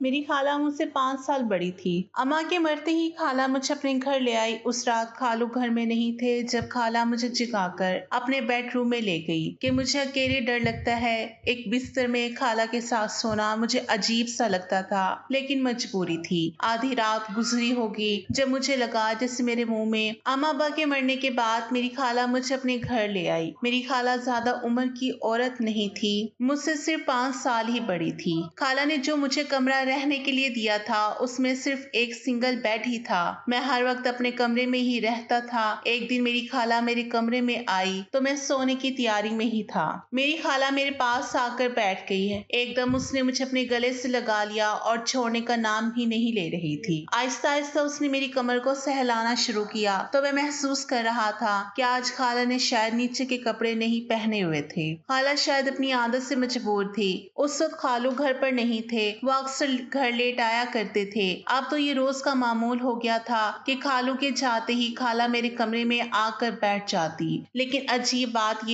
میری خالہ مجھ سے 5 سال بڑی تھی۔ اماں کے مرتے ہی خالہ مجھے اپنے گھر لے آئی۔ اس رات خالو گھر میں نہیں تھے جب خالہ مجھے جگا کر اپنے بیڈ روم میں لے گئی کہ مجھے اکیلے ڈر لگتا ہے۔ ایک بستر میں خالہ کے ساتھ سونا مجھے عجیب سا لگتا تھا، لیکن مجبوری تھی۔ آدھی رات گزری ہوگی جب مجھے لگا جیسے میرے منہ میں اماں ابا کے مرنے کے بعد میری خالہ مجھے اپنے گھر لے آئی۔ میری خالہ زیادہ عمر کی عورت نہیں تھی، مجھ سے صرف 5 سال ہی بڑی تھی۔ خالہ نے جو مجھے کمرہ رہنے کے لیے دیا تھا اس میں صرف ایک سنگل بیڈ ہی تھا۔ میں ہر وقت اپنے کمرے میں ہی رہتا تھا۔ ایک دن میری خالہ میرے کمرے میں آئی تو میں سونے کی تیاری میں ہی تھا۔ میری خالہ میرے پاس آ کر بیٹھ گئی ہے۔ ایک دم اس نے مجھے اپنے گلے سے لگا لیا اور چھوڑنے کا نام ہی نہیں لے رہی تھی۔ آہستہ آہستہ اس نے میری کمر کو سہلانا شروع کیا تو میں محسوس کر رہا تھا کہ آج خالہ نے شاید نیچے کے کپڑے نہیں پہنے ہوئے تھے۔ خالہ شاید اپنی عادت سے مجبور تھی۔ اس وقت خالو گھر پر نہیں تھے، وہ اکثر گھر لیٹ آیا کرتے تھے۔ اب تو یہ روز کا معمول ہو گیا تھا کہ خالو کے جاتے ہی خالہ میرے کمرے میں آ کر بیٹھ جاتی۔ لیکن عجیب بات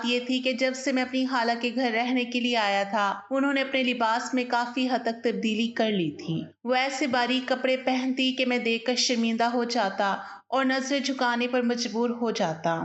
یہ تھی کہ جب سے میں اپنی خالہ کے گھر رہنے کے لیے آیا تھا انہوں نے اپنے لباس میں کافی حد تک تبدیلی کر لی تھی۔ وہ ایسے باریک کپڑے پہنتی کہ میں دیکھ کر شرمندہ ہو جاتا اور نظریں جھکانے پر مجبور ہو جاتا۔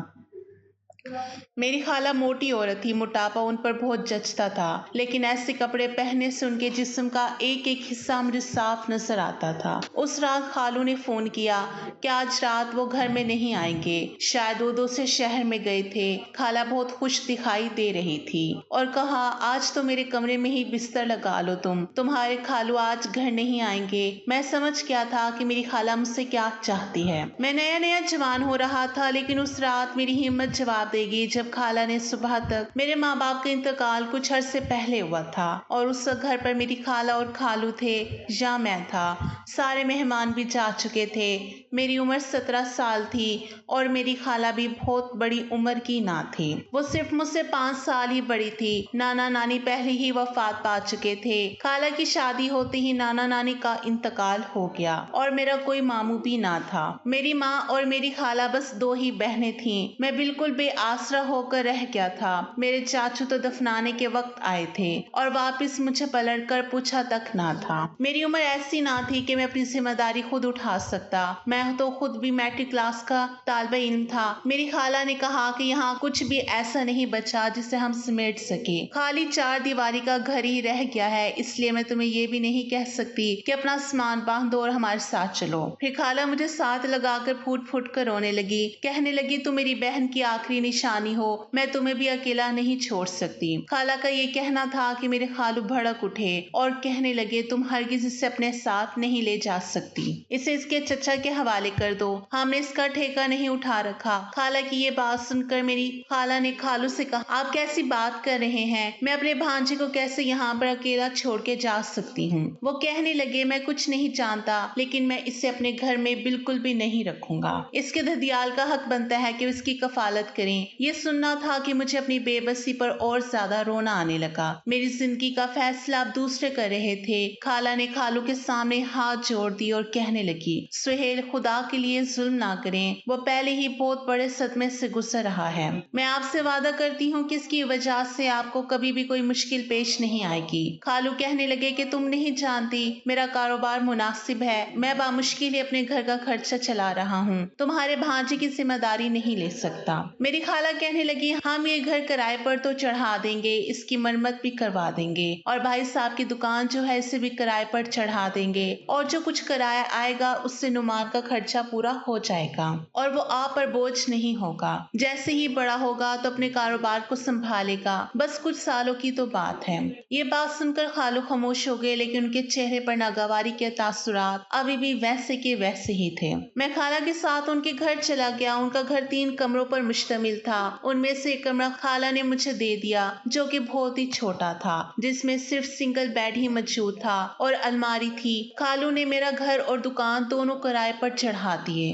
میری خالہ موٹی عورت تھی، موٹاپا ان پر بہت جچتا تھا، لیکن ایسے کپڑے پہننے سے ان کے جسم کا ایک ایک حصہ مجھے صاف نظر آتا تھا۔ اس رات خالو نے فون کیا کہ آج رات وہ گھر میں نہیں آئیں گے، شاید وہ دوسرے شہر میں گئے تھے۔ خالہ بہت خوش دکھائی دے رہی تھی اور کہا آج تو میرے کمرے میں ہی بستر لگا لو، تمہارے خالو آج گھر نہیں آئیں گے۔ میں سمجھ گیا تھا کہ میری خالہ مجھ سے کیا چاہتی ہے۔ میں نیا جوان ہو رہا تھا، لیکن اس رات میری ہمت جواب دے گی جب خالہ نے صبح تک میرے ماں باپ کا انتقال کچھ عرصے پہلے ہوا تھا اور اس وقت گھر پر میری خالہ اور خالو تھے یا میں تھا۔ سارے مہمان بھی جا چکے تھے۔ میری عمر 17 سال تھی اور میری خالہ بھی بہت بڑی عمر کی نہ تھی، وہ صرف مجھ سے 5 سال ہی بڑی تھی۔ نانا نانی پہلے ہی وفات پا چکے تھے۔ خالہ کی شادی ہوتے ہی نانا نانی کا انتقال ہو گیا اور میرا کوئی ماموں بھی نہ تھا۔ میری ماں اور میری خالہ بس 2 ہی بہنیں تھیں۔ میں بالکل بے آسرا ہو کر رہ گیا تھا۔ میرے چاچو تو دفنانے کے وقت آئے تھے اور واپس مجھے پلٹ کر پوچھا تک نہ تھا۔ میری عمر ایسی نہ تھی کہ میں اپنی ذمہ داری خود اٹھا سکتا، میں تو خود بھی میٹرک کلاس کا طالب علم تھا۔ میری خالہ نے کہا کہ یہاں کچھ بھی ایسا نہیں بچا جسے ہم سمیٹ سکیں، خالی 4 دیواری کا گھر ہی رہ گیا ہے، اس لیے میں تمہیں یہ بھی نہیں کہہ سکتی کہ اپنا سامان باندھو اور ہمارے ساتھ چلو۔ پھر خالہ مجھے ساتھ لگا کر پھوٹ پھوٹ کر رونے لگی، کہنے لگی تم میری بہن کی آخری نشانی ہو، میں تمہیں بھی اکیلا نہیں چھوڑ سکتی۔ خالہ کا یہ کہنا تھا کہ میرے خالو بھڑک اٹھے اور کہنے لگے تم ہرگز اسے اپنے ساتھ نہیں لے جا سکتی، اسے اس کے چچا کے حوالے کر دو، ہم نے اس کا ٹھیکہ نہیں اٹھا رکھا۔ خالہ کی یہ بات سن کر میری خالہ نے خالو سے کہا آپ کیسی بات کر رہے ہیں، میں اپنے بھانجے کو کیسے یہاں پر اکیلا چھوڑ کے جا سکتی ہوں۔ وہ کہنے لگے میں کچھ نہیں جانتا، لیکن میں اسے اپنے گھر میں بالکل بھی نہیں رکھوں گا، اس کے دھدیال کا حق بنتا ہے کہ اس کی کفالت کریں۔ یہ سننا تھا کہ مجھے اپنی بے بسی پر اور زیادہ رونا آنے لگا۔ میری زندگی کا فیصلہ اب دوسرے کر رہے تھے۔ خالہ نے خالو کے سامنے ہاتھ جوڑ دی اور کہنے لگی سہیل خدا کے لیے ظلم نہ کریں، وہ پہلے ہی بہت بڑے صدمے سے گزر رہا ہے، میں آپ سے وعدہ کرتی ہوں کہ اس کی وجہ سے آپ کو کبھی بھی کوئی مشکل پیش نہیں آئے گی۔ خالو کہنے لگے کہ تم نہیں جانتی میرا کاروبار مناسب ہے، میں بامشکل ہی اپنے گھر کا خرچہ چلا رہا ہوں، تمہارے بھانجے کی ذمہ داری نہیں لے سکتا۔ میری خالہ کہنے لگی ہم یہ گھر کرائے پر تو چڑھا دیں گے، اس کی مرمت بھی کروا دیں گے اور بھائی صاحب کی دکان جو ہے اسے بھی کرائے پر چڑھا دیں گے اور جو کچھ کرایہ آئے گا اس سے نعمان کا خرچہ پورا ہو جائے گا اور وہ آپ پر بوجھ نہیں ہوگا۔ جیسے ہی بڑا ہوگا تو اپنے کاروبار کو سنبھالے گا، بس کچھ سالوں کی تو بات ہے۔ یہ بات سن کر خالو خاموش ہو گئے، لیکن ان کے چہرے پر ناگواری کے تاثرات ابھی بھی ویسے کے ویسے ہی تھے۔ میں خالہ کے ساتھ ان کے گھر چلا گیا۔ ان کا گھر 3 کمروں پر مشتمل تھا، ان میں سے ایک کمرہ خالہ نے مجھے دے دیا جو کہ بہت ہی چھوٹا تھا، جس میں صرف سنگل بیڈ ہی موجود تھا اور الماری تھی۔ خالو نے میرا گھر اور دکان دونوں کرائے پر چڑھا دیے۔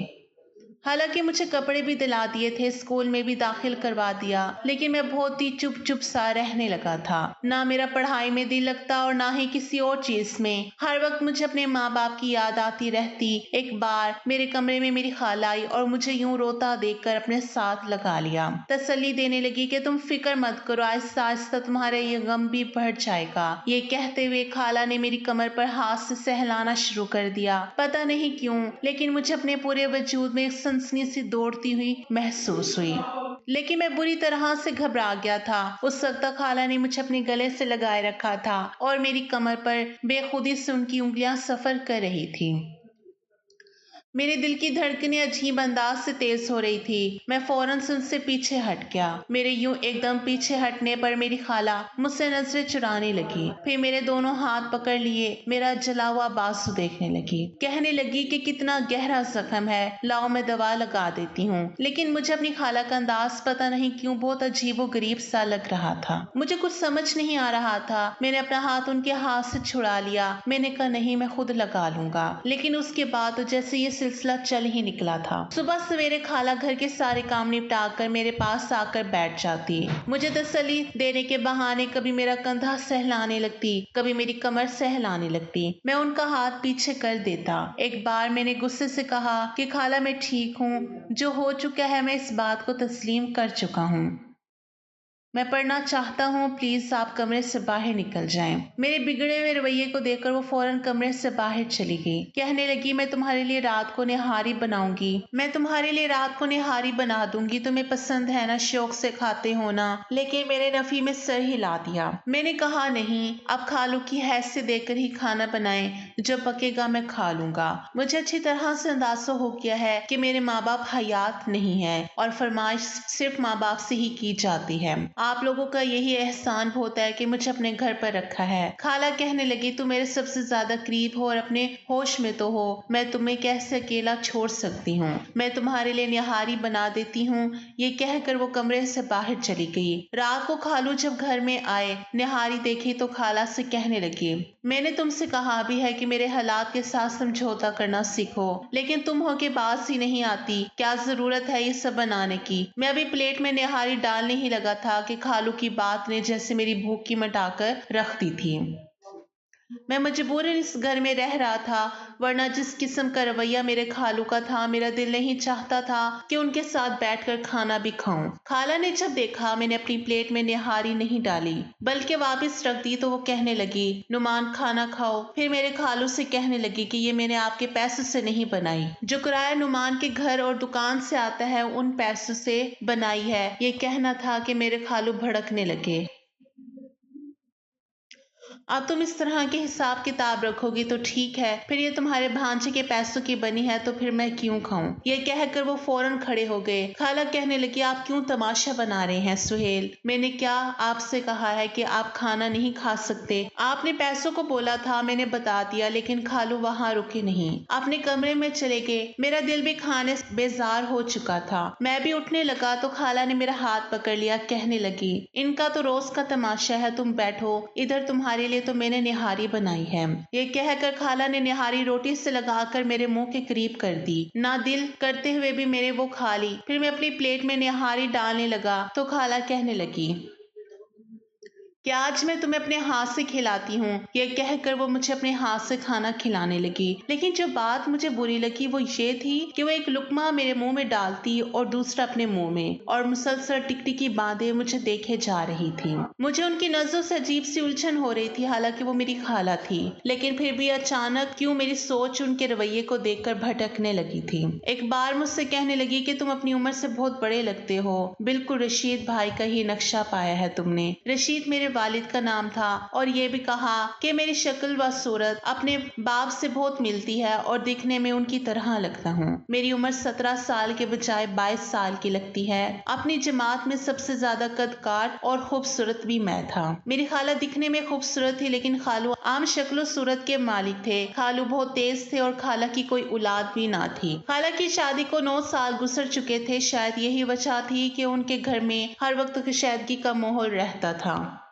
हालांकि मुझे कपड़े भी दिला दिए थे, स्कूल में भी दाखिल करवा दिया, लेकिन मैं बहुत ही चुप चुप सा रहने लगा था। ना मेरा पढ़ाई में दिल लगता और ना ही किसी और चीज में। हर वक्त मुझे अपने माँ बाप की याद आती रहती। एक बार मेरे कमरे में मेरी खाला आई और मुझे यूं रोता देखकर अपने साथ लगा लिया। तसल्ली देने लगी कि तुम फिक्र मत करो, आहिस्ता आहिस्ता तुम्हारा ये गम भी बढ़ जाएगा। ये कहते हुए खाला ने मेरी कमर पर हाथ से सहलाना शुरू कर दिया। पता नहीं क्यों, लेकिन मुझे अपने पूरे वजूद में एक सनसनी सी दौड़ती हुई महसूस हुई, लेकिन मैं बुरी तरह से घबरा गया था। उस वक्त तक खाला ने मुझे अपने गले से लगाए रखा था और मेरी कमर पर बेखुदी से उनकी उंगलियां सफर कर रही थी। मेरे दिल की धड़कनें अजीब अंदाज से तेज हो रही थी। मैं फौरन से उनसे पीछे हट गया। मेरे यूं एकदम पीछे हटने पर मेरी खाला मुझसे नजरें चुराने लगी। फिर मेरे दोनों हाथ पकड़ लिए मेरा जला हुआ बाजू देखने लगी। कहने लगी कि कितना गहरा जख्म है, लाओ मैं दवा लगा देती हूँ। लेकिन मुझे अपनी खाला का अंदाज पता नहीं क्यों बहुत अजीबो गरीब सा लग रहा था। मुझे कुछ समझ नहीं आ रहा था। मैंने अपना हाथ उनके हाथ से छुड़ा लिया। मैंने कहा नहीं, मैं खुद लगा लूंगा। लेकिन उसके बाद तो जैसे ये सिलसिला चल ही निकला था। सुबह सवेरे खाला घर के सारे काम निपटा कर मेरे पास आकर बैठ जाती। मुझे तसल्ली देने के बहाने कभी मेरा कंधा सहलाने लगती, कभी मेरी कमर सहलाने लगती। मैं उनका हाथ पीछे कर देता। एक बार मैंने गुस्से से कहा कि खाला मैं ठीक हूँ, जो हो चुका है मैं इस बात को तस्लीम कर चुका हूँ। मैं पढ़ना चाहता हूँ, प्लीज आप कमरे से बाहर निकल जाएं। मेरे बिगड़े हुए रवैये को देखकर वो फौरन कमरे से बाहर चली गई। कहने लगी मैं तुम्हारे लिए रात को निहारी बनाऊंगी, मैं तुम्हारे लिए रात को निहारी बना दूंगी, तुम्हें पसंद है ना, शौक से खाते हो ना। लेकिन मैंने नफी में सर हिला दिया। मैंने कहा नहीं, अब खालू की हैसियत देकर ही खाना बनाए, जब पकेगा मैं खा लूंगा। मुझे अच्छी तरह से अंदाजा हो गया है कि मेरे माँ बाप हयात नहीं है और फरमाइश सिर्फ माँ बाप से ही की जाती है। आप लोगों का यही एहसान होता है कि मुझे अपने घर पर रखा है। खाला कहने लगी तू मेरे सबसे ज्यादा करीब हो और अपने होश में तो हो, मैं तुम्हें कैसे अकेला छोड़ सकती हूँ। मैं तुम्हारे लिए निहारी बना देती हूँ। ये कहकर वो कमरे से बाहर चली गई। रात को खालू जब घर में आए, निहारी देखी तो खाला से कहने लगी मैंने तुमसे कहा भी है कि मेरे हालात के साथ समझौता करना सीखो, लेकिन तुम हो के बात ही नहीं आती। क्या जरूरत है ये सब बनाने की। मैं अभी प्लेट में निहारी डालने ही लगा था कि खालू की बात ने जैसे मेरी भूख की मिटाकर रख दी थी। मैं मजबूरन इस घर में रह रहा था, वरना जिस किस्म का रवैया मेरे खालू का था, मेरा दिल नहीं चाहता था कि उनके साथ बैठकर खाना भी खाऊं। खाला ने जब देखा मैंने अपनी प्लेट में निहारी नहीं डाली बल्कि वापस रख दी तो वो कहने लगी नुमान खाना खाओ। फिर मेरे खालू से कहने लगी कि ये मैंने आपके पैसों से नहीं बनाई, जो किराया नुमान के घर और दुकान से आता है उन पैसों से बनाई है। ये कहना था कि मेरे खालू भड़कने लगे। अब तुम इस तरह के हिसाब किताब रखोगी तो ठीक है, फिर ये तुम्हारे भांजे के पैसों की बनी है तो फिर मैं क्यों खाऊं। ये कहकर वो फौरन खड़े हो गए। खाला कहने लगी आप क्यों तमाशा बना रहे हैं सुहेल, मैंने क्या आपसे कहा है कि आप खाना नहीं खा सकते। आपने पैसों को बोला था, मैंने बता दिया, लेकिन खालू वहाँ रुके नहीं, अपने कमरे में चले गए। मेरा दिल भी खाने से बेजार हो चुका था। मैं भी उठने लगा तो खाला ने मेरा हाथ पकड़ लिया। कहने लगी इनका तो रोज का तमाशा है, तुम बैठो, इधर तुम्हारे लिए तो मैंने निहारी बनाई है। ये कहकर खाला ने निहारी रोटी से लगाकर मेरे मुंह के करीब कर दी। ना दिल करते हुए भी मैंने वो खा ली। फिर मैं अपनी प्लेट में निहारी डालने लगा तो खाला कहने लगी क्या आज मैं तुम्हें अपने हाथ से खिलाती हूँ। यह कहकर वो मुझे अपने हाथ से खाना खिलाने लगी। लेकिन जो बात मुझे बुरी लगी वो ये थी कि वो एक लुकमा मेरे मुंह में डालती और दूसरा अपने मुंह में, और मुसलसल टिकटिकी बांधे मुझे देखे जा रही थी। मुझे उनकी नजरों से अजीब सी उलझन हो रही थी। हालांकि वो मेरी खाला थी, लेकिन फिर भी अचानक क्यों मेरी सोच उनके रवैये को देखकर भटकने लगी थी। एक बार मुझसे कहने लगी कि तुम अपनी उम्र से बहुत बड़े लगते हो, बिल्कुल रशीद भाई का ही नक्शा पाया है तुमने। रशीद मेरे वालिद का नाम था, और ये भी कहा कि मेरी शक्ल व सूरत अपने बाप से बहुत मिलती है और दिखने में उनकी तरह लगता हूँ। मेरी उम्र 17 साल के बजाय 22 साल की लगती है। अपनी जमात में सबसे ज्यादा कद काट और खूबसूरत भी मैं था। मेरी खाला दिखने में खूबसूरत थी, लेकिन खालू आम शक्ल सूरत के मालिक थे। खालू बहुत तेज थे और खाला की कोई औलाद भी ना थी। खाला की शादी को 9 साल गुजर चुके थे। शायद यही वजह थी कि उनके घर में हर वक्त कशीदगी का माहौल रहता था।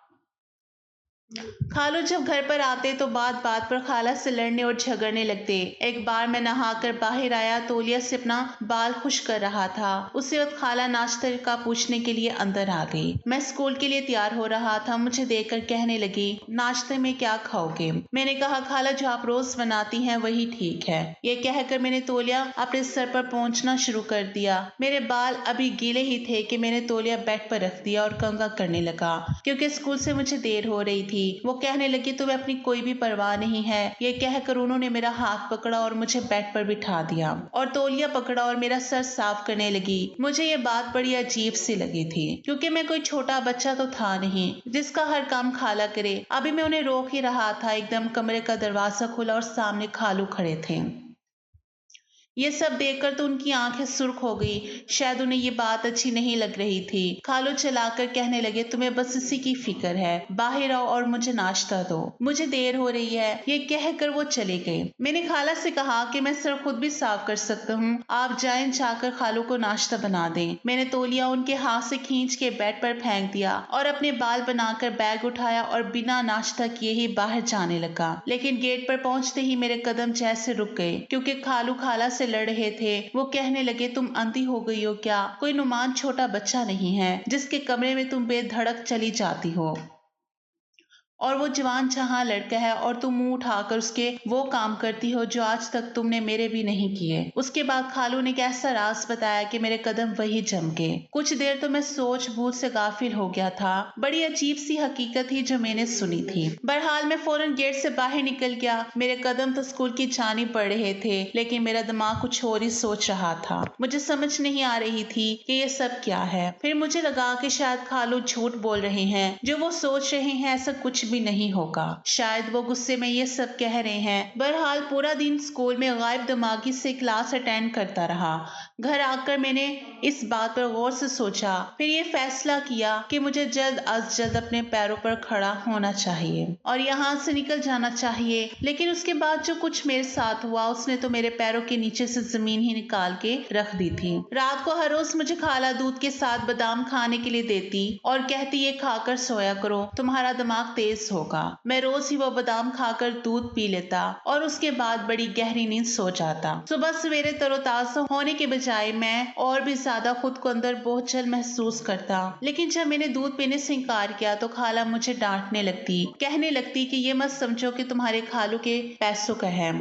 खालू जब घर पर आते तो बात बात पर खाला से लड़ने और झगड़ने लगते। एक बार मैं नहाकर बाहर आया, तौलिया से अपना बाल खुश कर रहा था। उसी वक्त खाला नाश्ते का पूछने के लिए अंदर आ गई। मैं स्कूल के लिए तैयार हो रहा था, मुझे देखकर कहने लगी, नाश्ते में क्या खाओगे? मैंने कहा, खाला जो आप रोज बनाती हैं वही ठीक है। ये कहकर मैंने तौलिया अपने सर पर पहुंचना शुरू कर दिया। मेरे बाल अभी गीले ही थे कि मैंने तौलिया बेड पर रख दिया और कंघा करने लगा, क्योंकि स्कूल से मुझे देर हो रही थी। वो कहने लगी, तुम्हें अपनी कोई भी परवाह नहीं है। ये कहकर उन्होंने मेरा हाथ पकड़ा और मुझे बेड पर बिठा दिया और तौलिया पकड़ा और मेरा सर साफ करने लगी। मुझे ये बात बड़ी अजीब सी लगी थी, क्योंकि मैं कोई छोटा बच्चा तो था नहीं जिसका हर काम खाला करे। अभी मैं उन्हें रोक ही रहा था, एकदम कमरे का दरवाजा खुला और सामने खालू खड़े थे। ये सब देखकर तो उनकी आंखें सुर्ख हो गई। शायद उन्हें ये बात अच्छी नहीं लग रही थी। खालू चलाकर कहने लगे, तुम्हें बस इसी की फिक्र है, बाहर आओ और मुझे नाश्ता दो, मुझे देर हो रही है। ये कहकर वो चले गए। मैंने खाला से कहा कि मैं सर खुद भी साफ कर सकता हूँ, आप जाएं, जाकर खालू को नाश्ता बना दें। मैंने तौलिया उनके हाथ से खींच के बेड पर फेंक दिया और अपने बाल बनाकर बैग उठाया और बिना नाश्ता किए ही बाहर जाने लगा। लेकिन गेट पर पहुंचते ही मेरे कदम जैसे रुक गए, क्योंकि खालू खाला से लड़ रहे थे। वो कहने लगे, तुम अंधी हो गई हो क्या? कोई नुमान छोटा बच्चा नहीं है जिसके कमरे में तुम बेधड़क चली जाती हो, और वो जवान जहां लड़का है और तुम मुंह उठाकर उसके वो काम करती हो जो आज तक तुमने मेरे भी नहीं किए। उसके बाद खालू ने एक ऐसा राज बताया कि मेरे कदम वही जम गए। कुछ देर तो मैं सोच बूझ से गाफिल हो गया था। बड़ी अजीब सी हकीकत थी जो मैंने सुनी थी। बहरहाल मैं फौरन गेट से बाहर निकल गया। मेरे कदम तो स्कूल की जानिब बढ़ रहे थे, लेकिन मेरा दिमाग कुछ और ही सोच रहा था। मुझे समझ नहीं आ रही थी कि ये सब क्या है। फिर मुझे लगा कि शायद खालू झूठ बोल रहे हैं, जो वो सोच रहे हैं ऐसा कुछ भी नहीं होगा। शायद वो गुस्से में ये सब कह रहे हैं। बहरहाल पूरा दिन स्कूल में गायब दिमागी से क्लास अटेंड करता रहा। घर आकर मैंने इस बात पर गौर से सोचा, फिर ये फैसला किया कि मुझे जल्द अज जल्द अपने पैरों पर खड़ा होना चाहिए और यहाँ से निकल जाना चाहिए। लेकिन उसके बाद जो कुछ मेरे साथ हुआ, उसने तो मेरे पैरों के नीचे से जमीन ही निकाल के रख दी थी। रात को हर रोज मुझे खाला दूध के साथ बादाम खाने के लिए देती और कहती, ये खाकर सोया करो, तुम्हारा दिमाग तेज होगा। मैं रोज ही वो बादाम खाकर दूध पी लेता और उसके बाद बड़ी गहरी नींद सो जाता। सुबह सवेरे तरोताजा होने के बजाय मैं और भी ज्यादा खुद को अंदर बोझल महसूस करता। लेकिन जब मैंने दूध पीने से इनकार किया तो खाला मुझे डांटने लगती, कहने लगती कि ये मत समझो कि तुम्हारे खालू के पैसों का है,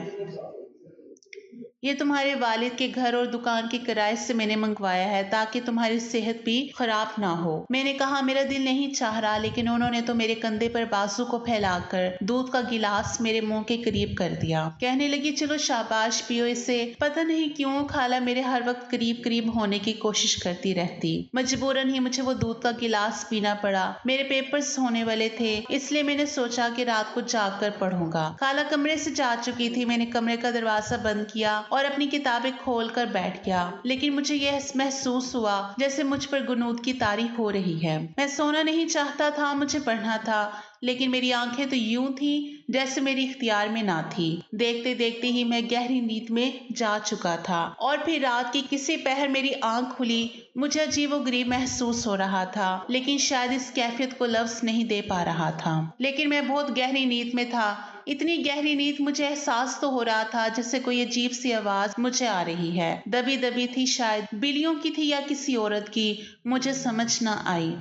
ये तुम्हारे वालिद के घर और दुकान के किराए से मैंने मंगवाया है ताकि तुम्हारी सेहत भी खराब ना हो। मैंने कहा, मेरा दिल नहीं चाह रहा, लेकिन उन्होंने तो मेरे कंधे पर बाजू को फैलाकर दूध का गिलास मेरे मुंह के करीब कर दिया। कहने लगी, चलो शाबाश पियो इसे। पता नहीं क्यों खाला मेरे हर वक्त करीब करीब होने की कोशिश करती रहती। मजबूरन ही मुझे वो दूध का गिलास पीना पड़ा। मेरे पेपर्स होने वाले थे, इसलिए मैंने सोचा कि रात को जाग कर पढ़ूंगा। खाला कमरे से जा चुकी थी। मैंने कमरे का दरवाजा बंद किया और अपनी किताबें खोलकर बैठ गया। लेकिन मुझे यह महसूस हुआ जैसे मुझ पर गुनूद की तारी हो रही है। मैं सोना नहीं चाहता था, मुझे पढ़ना था, लेकिन मेरी आंखें तो यूं थी जैसे मेरी इख्तियार में ना थी। देखते देखते ही मैं गहरी नींद में जा चुका था और फिर रात की किसी पहर मेरी आंख खुली। मुझे अजीब व गरीब महसूस हो रहा था, लेकिन शायद इस कैफियत को लफ्ज नहीं दे पा रहा था। लेकिन मैं बहुत गहरी नींद में था। इतनी गहरी नींद मुझे एहसास तो हो रहा था जैसे कोई अजीब सी आवाज मुझे आ रही है। दबी दबी थी, शायद बिल्लियों की थी या किसी औरत की, मुझे समझ न आई।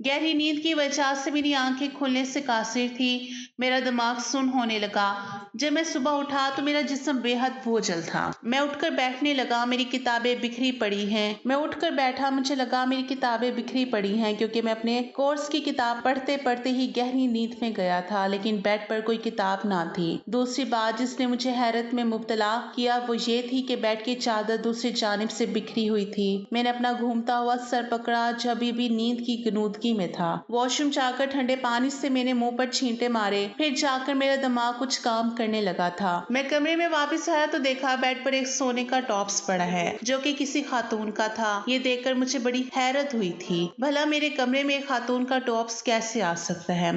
गहरी नींद की वजह से मेरी आंखें खुलने से कासिर थी। मेरा दिमाग सुन्न होने लगा। जब मैं सुबह उठा तो मेरा जिस्म बेहद बोझल था। मैं उठकर बैठने लगा, मेरी किताबें बिखरी पड़ी हैं। मैं उठकर बैठा, मुझे लगा मेरी किताबें बिखरी पड़ी हैं, क्योंकि मैं अपने कोर्स की किताब पढ़ते पढ़ते ही गहरी नींद में गया था, लेकिन बेड पर कोई किताब ना थी। दूसरी बात जिसने मुझे हैरत में मुब्तला किया वो ये थी कि बेड की चादर दूसरी जानिब से बिखरी हुई थी। मैंने अपना घूमता हुआ सर पकड़ा जो अभी भी नींद की गनूदगी में था। वॉशरूम जाकर ठंडे पानी से मैंने मुंह पर छींटे मारे। फिर जाकर मेरा दिमाग कुछ काम करने लगा था। मैं कमरे में वापस आया तो देखा बेड पर एक सोने का टॉप्स पड़ा है, जो कि किसी खातून का था। ये देखकर मुझे बड़ी हैरत हुई थी। भला मेरे कमरे में एक खातून का टॉप्स कैसे आ सकता है?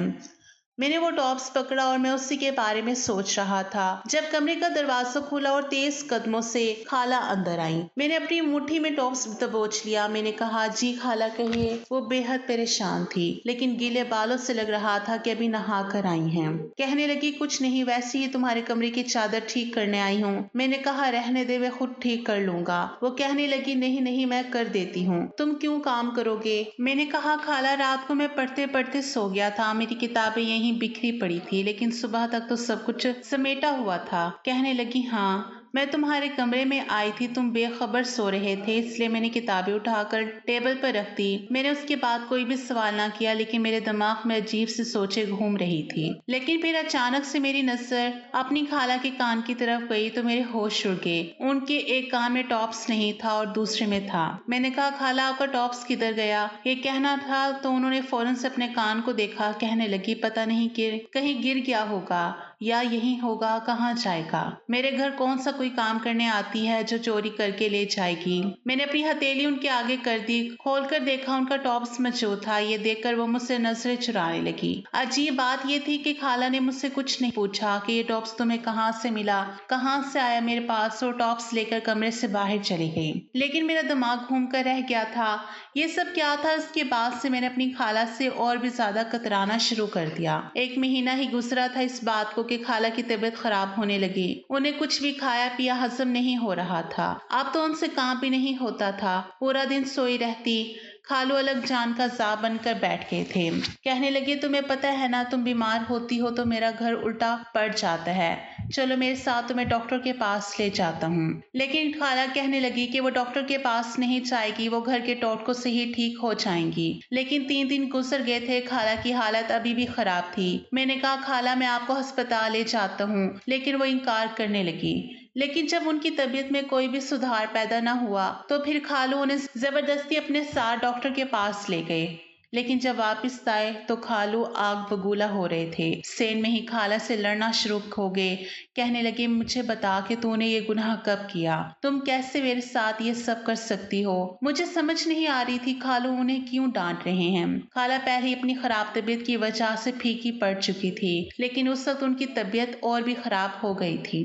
میں نے وہ ٹاپس پکڑا اور میں اسی کے بارے میں سوچ رہا تھا جب کمرے کا دروازہ کھلا اور تیز قدموں سے خالہ اندر آئی۔ میں نے اپنی مٹھی میں ٹاپس دبوچ لیا۔ میں نے کہا، جی خالہ کہیے۔ وہ بے حد پریشان تھی لیکن گیلے بالوں سے لگ رہا تھا کہ ابھی نہا کر آئی ہیں۔ کہنے لگی، کچھ نہیں، ویسے ہی تمہارے کمرے کی چادر ٹھیک کرنے آئی ہوں۔ میں نے کہا، رہنے دے، میں خود ٹھیک کر لوں گا۔ وہ کہنے لگی، نہیں نہیں، میں کر دیتی ہوں، تم کیوں کام کرو گے؟ میں نے کہا، خالہ رات کو میں پڑھتے پڑھتے سو گیا تھا، میری کتابیں یہیں بکھری پڑی تھی لیکن صبح تک تو سب کچھ سمیٹا ہوا تھا۔ کہنے لگی، ہاں میں تمہارے کمرے میں آئی تھی، تم بے خبر سو رہے تھے، اس لیے میں نے کتابیں اٹھا کر ٹیبل پر رکھ دی۔ میں نے اس کے بعد کوئی بھی سوال نہ کیا لیکن میرے دماغ میں عجیب سی سوچیں گھوم رہی تھی۔ لیکن پھر اچانک سے میری نظر اپنی خالہ کے کان کی طرف گئی تو میرے ہوش اڑ گئے۔ ان کے ایک کان میں ٹاپس نہیں تھا اور دوسرے میں تھا۔ میں نے کہا، خالہ آپ کا ٹاپس کدھر گیا؟ یہ کہنا تھا تو انہوں نے فوراً سے اپنے کان کو دیکھا۔ کہنے لگی، پتہ نہیں کہ کہیں گر گیا ہوگا یا یہی ہوگا، کہاں جائے گا؟ میرے گھر کون سا کوئی کام کرنے آتی ہے جو چوری کر کے لے جائے گی؟ میں نے اپنی ہتھیلی ان کے آگے کر دی، کھول کر دیکھا ان کا ٹاپس موجود تھا۔ یہ دیکھ کر وہ مجھ سے نظریں چرانے لگی۔ عجیب بات یہ تھی کہ خالہ نے مجھ سے کچھ نہیں پوچھا کہ یہ ٹاپس تمہیں کہاں سے ملا، کہاں سے آیا میرے پاس، اور ٹاپس لے کر کمرے سے باہر چلی گئی۔ لیکن میرا دماغ گھوم کر رہ گیا تھا یہ سب کیا تھا۔ اس کے بعد سے میں نے اپنی خالہ سے اور بھی زیادہ کترانا شروع کر دیا۔ ایک مہینہ ہی گزرا تھا اس بات کو کہ خالہ کی طبیعت خراب ہونے لگی۔ انہیں کچھ بھی کھایا پیا ہضم نہیں ہو رہا تھا۔ اب تو ان سے کام بھی نہیں ہوتا تھا، پورا دن سوئی رہتی۔ خالو الگ جان کا زا بن کر بیٹھ گئے تھے۔ کہنے لگے، تمہیں پتہ ہے نا، تم بیمار ہوتی ہو تو میرا گھر الٹا پڑ جاتا ہے، چلو میرے ساتھ تمہیں ڈاکٹر کے پاس لے جاتا ہوں۔ لیکن خالہ کہنے لگی کہ وہ ڈاکٹر کے پاس نہیں جائے گی، وہ گھر کے ٹوٹکوں سے ہی ٹھیک ہو جائیں گی۔ لیکن 3 دن گزر گئے تھے، خالہ کی حالت ابھی بھی خراب تھی۔ میں نے کہا، خالہ میں آپ کو ہسپتال لے جاتا ہوں، لیکن وہ انکار کرنے لگی۔ لیکن جب ان کی طبیعت میں کوئی بھی سدھار پیدا نہ ہوا تو پھر خالو انہیں زبردستی اپنے ساتھ ڈاکٹر کے پاس لے گئے۔ لیکن جب واپس آئے تو خالو آگ بگولا ہو رہے تھے۔ سین میں ہی خالہ سے لڑنا شروع ہو گئے۔ کہنے لگے، مجھے بتا کہ تو نے یہ گناہ کب کیا؟ تم کیسے میرے ساتھ یہ سب کر سکتی ہو؟ مجھے سمجھ نہیں آ رہی تھی خالو انہیں کیوں ڈانٹ رہے ہیں۔ خالہ پہلے ہی اپنی خراب طبیعت کی وجہ سے پھیکی پڑ چکی تھی لیکن اس وقت ان کی طبیعت اور بھی خراب ہو گئی تھی۔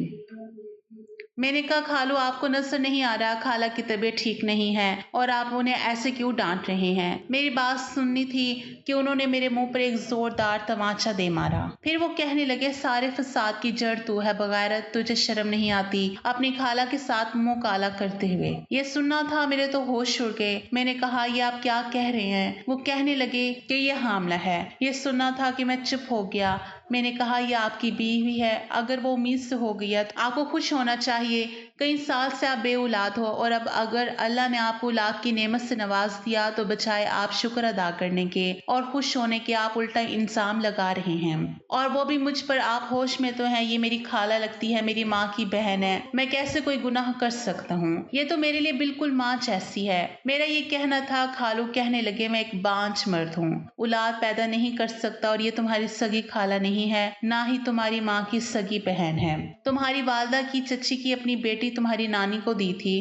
میں نے کہا، خالو آپ کو نظر نہیں آ رہا خالہ کی طبیعت ٹھیک نہیں ہے اور آپ انہیں ایسے کیوں ڈانٹ رہے ہیں؟ میری بات سننی تھی کہ انہوں نے میرے منہ پر ایک زوردار تماچا دے مارا۔ پھر وہ کہنے لگے، سارے فساد کی جڑ تو ہے، بغیرت، تجھے شرم نہیں آتی اپنی خالہ کے ساتھ منہ کالا کرتے ہوئے؟ یہ سننا تھا میرے تو ہوش اڑ گئے۔ میں نے کہا، یہ آپ کیا کہہ رہے ہیں؟ وہ کہنے لگے کہ یہ حاملہ ہے۔ یہ سننا تھا کہ میں چپ ہو گیا۔ میں نے کہا، یہ آپ کی بیوی ہے، اگر وہ امید سے ہو گئی ہے تو آپ کو خوش ہونا چاہیے۔ کئی سال سے آپ بے اولاد ہو اور اب اگر اللہ نے آپ کو اولاد کی نعمت سے نواز دیا تو بجائے آپ شکر ادا کرنے کے اور خوش ہونے کے آپ الٹا الزام لگا رہے ہیں، اور وہ بھی مجھ پر۔ آپ ہوش میں تو ہیں، یہ میری خالہ لگتی ہے، میری ماں کی بہن ہے، میں کیسے کوئی گناہ کر سکتا ہوں؟ یہ تو میرے لیے بالکل ماں جیسی ہے۔ میرا یہ کہنا تھا۔ خالو کہنے لگے، میں ایک بانجھ مرد ہوں، اولاد پیدا نہیں کر سکتا، اور یہ تمہاری سگی خالہ نہیں ہے، نہ ہی تمہاری ماں کی سگی بہن ہے۔ تمہاری والدہ کی چچی کی اپنی بیٹی تمہاری نانی کو دی تھی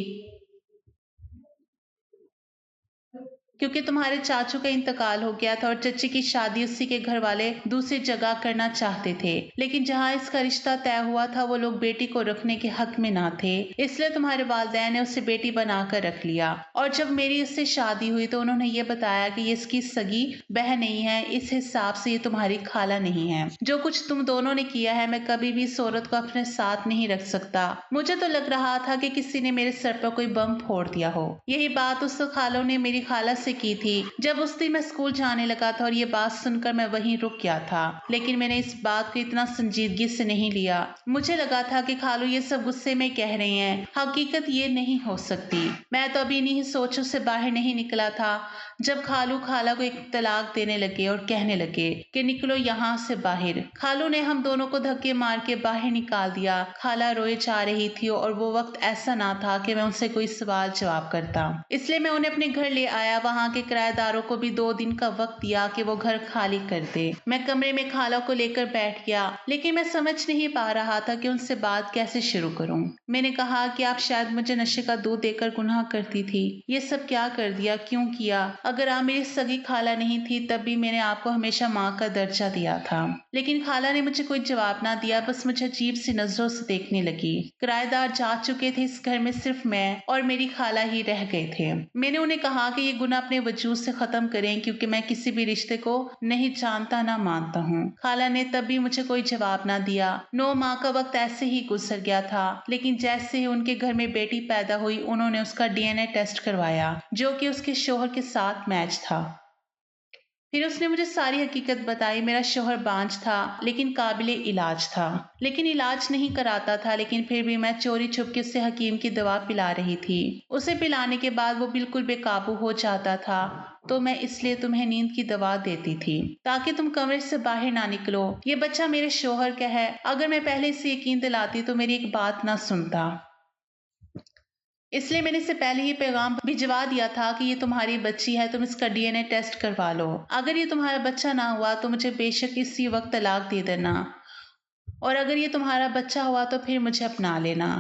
کیونکہ تمہارے چاچو کا انتقال ہو گیا تھا اور چچی کی شادی اسی کے گھر والے دوسری جگہ کرنا چاہتے تھے، لیکن جہاں اس کا رشتہ طے ہوا تھا وہ لوگ بیٹی کو رکھنے کے حق میں نہ تھے، اس لیے تمہارے والدین نے اسے بیٹی بنا کر رکھ لیا۔ اور جب میری اس سے شادی ہوئی تو انہوں نے یہ بتایا کہ یہ اس کی سگی بہن نہیں ہے، اس حساب سے یہ تمہاری خالہ نہیں ہے۔ جو کچھ تم دونوں نے کیا ہے، میں کبھی بھی اس عورت کو اپنے ساتھ نہیں رکھ سکتا۔ مجھے تو لگ رہا تھا کہ کسی نے میرے سر پر کوئی بم پھوڑ دیا ہو۔ یہی بات اس وقت خالو نے میری خالہ سے کی تھی جب اس دن میں اسکول جانے لگا تھا، اور یہ بات سن کر میں وہیں رک گیا تھا، لیکن میں نے اس بات کو اتنا سنجیدگی سے نہیں لیا۔ مجھے لگا تھا کہ خالو یہ سب غصے میں کہہ رہے ہیں، حقیقت یہ نہیں ہو سکتی۔ میں تو ابھی انہیں سوچوں سے باہر نہیں نکلا تھا جب خالو خالہ کو ایک طلاق دینے لگے اور کہنے لگے کہ نکلو یہاں سے باہر۔ خالو نے ہم دونوں کو دھکے مار کے باہر نکال دیا۔ خالہ روئے جا رہی تھی اور وہ وقت ایسا نہ تھا کہ میں ان سے کوئی سوال جواب کرتا، اس لیے میں انہیں اپنے گھر لے آیا۔ وہاں कहा कि किराएदारों को भी 2 दिन का वक्त दिया कि वो घर खाली कर दे। मैं कमरे में खाला को लेकर बैठ गया, लेकिन मैं समझ नहीं पा रहा था कि उनसे बात कैसे शुरू करूं। मैंने कहा कि आप शायद मुझे नशे का दूध देकर गुनाह करती थी। ये सब क्या कर दिया, क्यों किया? अगर आप मेरी सगी खाला नहीं थी तब भी मैंने आपको हमेशा माँ का दर्जा दिया था। लेकिन खाला ने मुझे कोई जवाब ना दिया, बस मुझे अजीब सी नजरों से देखने लगी। किराएदार जा चुके थे, इस घर में सिर्फ मैं और मेरी खाला ही रह गए थे। मैंने उन्हें कहा कि ये गुनाह अपने वजूद से खत्म करें, क्योंकि मैं किसी भी रिश्ते को नहीं जानता ना मानता हूँ। खाला ने तब भी मुझे कोई जवाब ना दिया। 9 माह का वक्त ऐसे ही गुजर गया था, लेकिन जैसे ही उनके घर में बेटी पैदा हुई उन्होंने उसका डीएनए टेस्ट करवाया, जो कि उसके शोहर के साथ मैच था। फिर उसने मुझे सारी हकीकत बताई। मेरा शोहर बांझ था, लेकिन काबिले इलाज था। लेकिन इलाज नहीं कराता था, लेकिन फिर भी मैं चोरी छुपके उसे हकीम की दवा पिला रही थी। उसे पिलाने के बाद वो बिल्कुल बेकाबू हो जाता था, तो मैं इसलिए तुम्हें नींद की दवा देती थी ताकि तुम कमरे से बाहर ना निकलो। ये बच्चा मेरे शोहर का है। अगर मैं पहले से यकीन दिलाती तो मेरी एक बात ना सुनता, इसलिए मैंने इसे पहले ही पैगाम भिजवा दिया था कि ये तुम्हारी बच्ची है, तुम इसका डीएनए टेस्ट करवा लो। अगर ये तुम्हारा बच्चा ना हुआ तो मुझे बेशक इसी वक्त तलाक दे देना, और अगर ये तुम्हारा बच्चा हुआ तो फिर मुझे अपना लेना।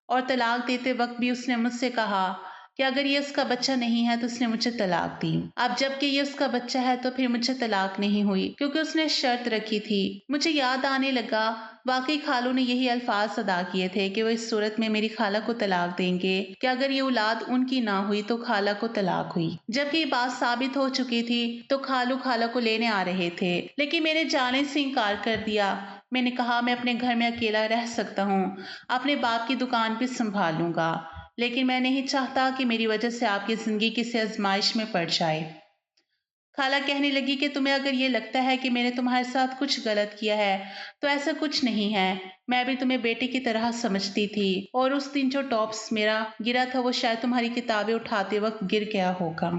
और तलाक देते वक्त भी उसने मुझसे कहा कि अगर ये उसका बच्चा नहीं है तो उसने मुझे तलाक दी। अब जबकि ये उसका बच्चा है तो फिर मुझे तलाक नहीं हुई, क्योंकि उसने शर्त रखी थी। मुझे याद आने लगा, वाकई खालू ने यही अल्फाज अदा किए थे कि वो इस सूरत में मेरी खाला को तलाक देंगे कि अगर ये औलाद उनकी ना हुई तो खाला को तलाक हुई। जबकि ये बात साबित हो चुकी थी तो खालू खाला को लेने आ रहे थे, लेकिन मैंने जाने से इनकार कर दिया। मैंने कहा मैं अपने घर में अकेला रह सकता हूँ, अपने बाप की दुकान भी संभाल लूंगा, लेकिन मैं नहीं चाहता कि मेरी वजह से आपकी जिंदगी किसी आजमाइश में पड़ जाए। खाला कहने लगी कि तुम्हें अगर ये लगता है कि मैंने तुम्हारे साथ कुछ गलत किया है तो ऐसा कुछ नहीं है। मैं भी तुम्हें बेटी की तरह समझती थी, और उस दिन जो टॉप्स मेरा गिरा था वो शायद तुम्हारी किताबें उठाते वक्त गिर गया होगा।